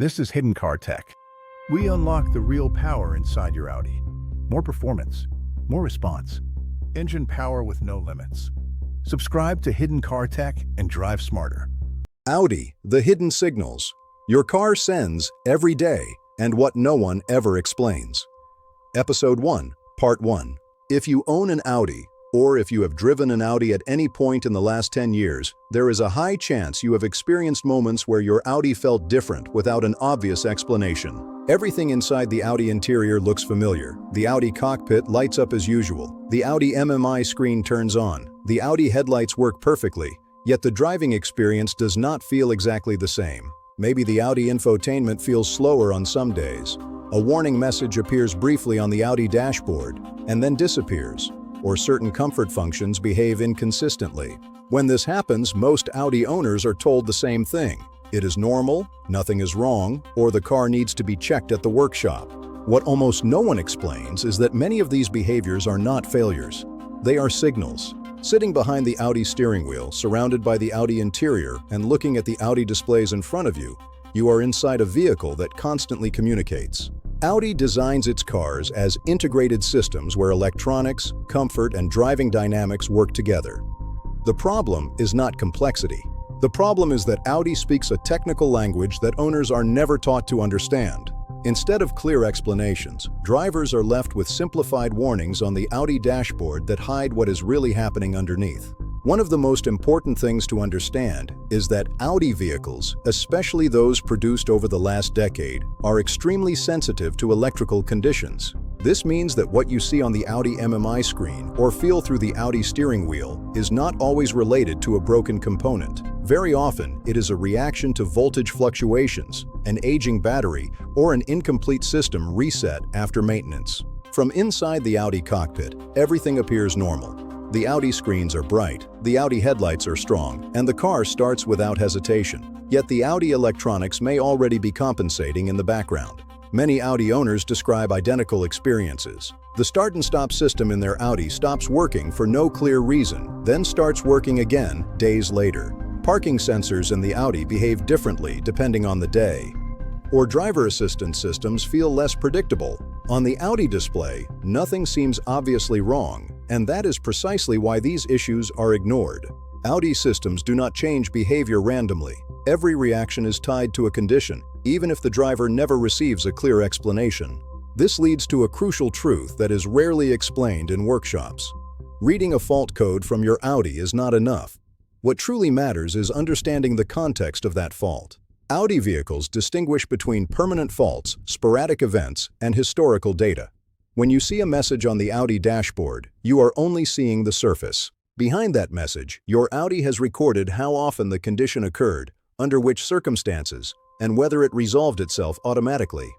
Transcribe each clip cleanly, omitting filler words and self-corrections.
This is Hidden Car Tech. We unlock the real power inside your Audi. More performance, more response, engine power with no limits. Subscribe to Hidden Car Tech and drive smarter. Audi, the hidden signals your car sends every day and what no one ever explains. Episode 1, Part 1. If you own an Audi, or if you have driven an Audi at any point in the last 10 years, there is a high chance you have experienced moments where your Audi felt different without an obvious explanation. Everything inside the Audi interior looks familiar. The Audi cockpit lights up as usual. The Audi MMI screen turns on. The Audi headlights work perfectly, yet the driving experience does not feel exactly the same. Maybe the Audi infotainment feels slower on some days. A warning message appears briefly on the Audi dashboard and then disappears, or certain comfort functions behave inconsistently. When this happens, most Audi owners are told the same thing. It is normal, nothing is wrong, or the car needs to be checked at the workshop. What almost no one explains is that many of these behaviors are not failures. They are signals. Sitting behind the Audi steering wheel, surrounded by the Audi interior, and looking at the Audi displays in front of you, you are inside a vehicle that constantly communicates. Audi designs its cars as integrated systems where electronics, comfort, and driving dynamics work together. The problem is not complexity. The problem is that Audi speaks a technical language that owners are never taught to understand. Instead of clear explanations, drivers are left with simplified warnings on the Audi dashboard that hide what is really happening underneath. One of the most important things to understand is that Audi vehicles, especially those produced over the last decade, are extremely sensitive to electrical conditions. This means that what you see on the Audi MMI screen or feel through the Audi steering wheel is not always related to a broken component. Very often, it is a reaction to voltage fluctuations, an aging battery, or an incomplete system reset after maintenance. From inside the Audi cockpit, everything appears normal. The Audi screens are bright, the Audi headlights are strong, and the car starts without hesitation. Yet the Audi electronics may already be compensating in the background. Many Audi owners describe identical experiences. The start and stop system in their Audi stops working for no clear reason, then starts working again days later. Parking sensors in the Audi behave differently depending on the day. Or driver assistance systems feel less predictable. On the Audi display, nothing seems obviously wrong, and that is precisely why these issues are ignored. Audi systems do not change behavior randomly. Every reaction is tied to a condition, even if the driver never receives a clear explanation. This leads to a crucial truth that is rarely explained in workshops. Reading a fault code from your Audi is not enough. What truly matters is understanding the context of that fault. Audi vehicles distinguish between permanent faults, sporadic events, and historical data. When you see a message on the Audi dashboard, you are only seeing the surface. Behind that message, your Audi has recorded how often the condition occurred, under which circumstances, and whether it resolved itself automatically.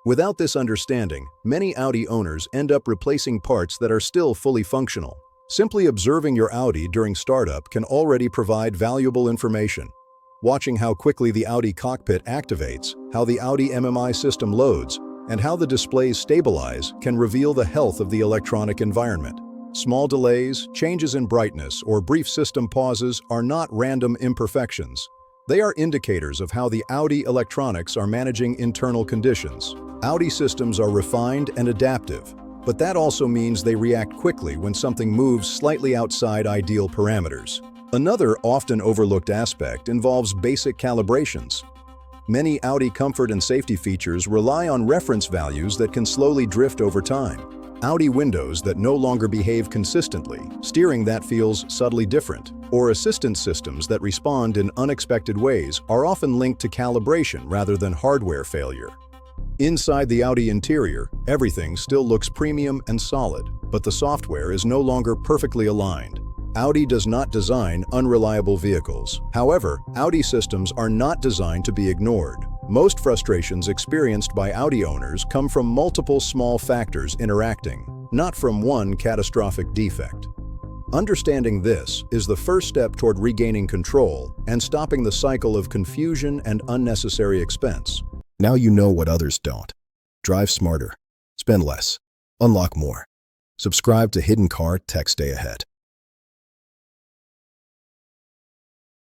Without this understanding, many Audi owners end up replacing parts that are still fully functional. Simply observing your Audi during startup can already provide valuable information. Watching how quickly the Audi cockpit activates, how the Audi MMI system loads, and how the displays stabilize can reveal the health of the electronic environment. Small delays, changes in brightness, or brief system pauses are not random imperfections. They are indicators of how the Audi electronics are managing internal conditions. Audi systems are refined and adaptive, but that also means they react quickly when something moves slightly outside ideal parameters. Another often overlooked aspect involves basic calibrations. Many Audi comfort and safety features rely on reference values that can slowly drift over time. Audi windows that no longer behave consistently, steering that feels subtly different, or assistance systems that respond in unexpected ways are often linked to calibration rather than hardware failure. Inside the Audi interior, everything still looks premium and solid, but the software is no longer perfectly aligned. Audi does not design unreliable vehicles. However, Audi systems are not designed to be ignored. Most frustrations experienced by Audi owners come from multiple small factors interacting, not from one catastrophic defect. Understanding this is the first step toward regaining control and stopping the cycle of confusion and unnecessary expense. Now you know what others don't. Drive smarter. Spend less. Unlock more. Subscribe to Hidden Car Tech. Stay ahead.